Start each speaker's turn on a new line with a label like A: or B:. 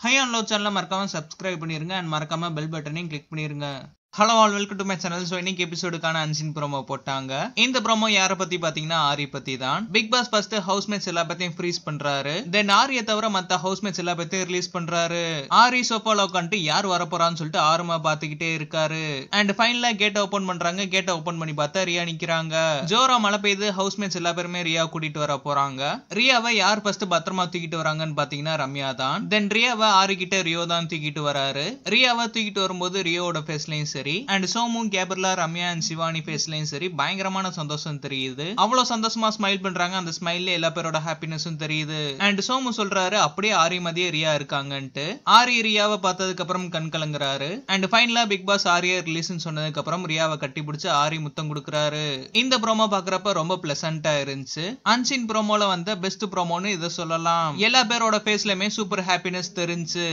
A: Hi on Love channel மறக்காம subscribe பண்ணிருங்க and மறக்காம bell button-ஐயும் click பண்ணிருங்க. Hello all, welcome to my channel. So இன்னைக்கு எபிசோடுக்கான அன்சீன் ப்ரோமோ போட்டாங்க. இந்த ப்ரோமோ யாரை பத்தி பாத்தீங்கன்னா ஆரி பத்தி தான். பிக் பாஸ் ஃபர்ஸ்ட் ஹவுஸ்மேட்ஸ் எல்லா பத்தியும் ஃப்ரீஸ் பண்றாரு. தென் ஆரியை தவிர மத்த ஹவுஸ்மேட்ஸ் எல்லா பத்தியும் ரிலீஸ் பண்றாரு. ஆரி சோஃபால உட்காந்துட்டு யார் வரப்போறான்னு சொல்லிட்டு ஆர்வமா பாத்துக்கிட்டே இருக்காரு. அண்ட் ஃபைனலா கேட் ஓபன் பண்றாங்க. கேட் ஓபன் பண்ணி பார்த்தா ரியா நிக்கிறாங்க. ஜோரா மழை பெய்யுது. ஹவுஸ்மேட்ஸ் எல்லா பேருமே ரியா கூட்டிட்டு வர போறாங்க. ரியாவை யார் ஃபர்ஸ்ட் பத்திரமா தூக்கிட்டு வராங்கன்னு பாத்தீங்கன்னா ரம்யா தான். தென் ரியாவை ஆரி கிட்ட ரியோ தான் தூக்கிட்டு வராரு. ரியாவை தூக்கிட்டு வரும்போது ரியோட ஃபேஸ்லயும் சரி and Somu, Gabriella, Ramya and Shivani ஃபேஸ்லயும் சரி பயங்கரமான சந்தோஷம் தெரியுது. அவ்வளவு சந்தோஷமா ஸ்மைல் பண்றாங்க. அந்த ஸ்மைல்ல எல்லா பேரோட ஹாப்பினஸும் தெரியுது. அண்ட் சோமு சொல்றாரு அப்படியே ஆரி மதிய ரியா இருக்காங்கன்ட்டு. ஆரி ரியாவை பார்த்ததுக்கு அப்புறம் கண் கலங்குறாரு. அண்ட் ஃபைனலா பிக் பாஸ் ஆரியா ரிலீஸ்னு சொன்னதுக்கு அப்புறம் ரியாவை கட்டி பிடிச்சு ஆரி முத்தம் கொடுக்குறாரு. இந்த ப்ரோமோ பாக்குறப்ப ரொம்ப பிளசண்டா இருந்துச்சு. அன்சீன் ப்ரோமோல வந்த பெஸ்ட் ப்ரோமோன்னு இதை சொல்லலாம். எல்லா பேரோட ஃபேஸ்லயுமே சூப்பர் ஹாப்பினஸ் தெரிஞ்சு.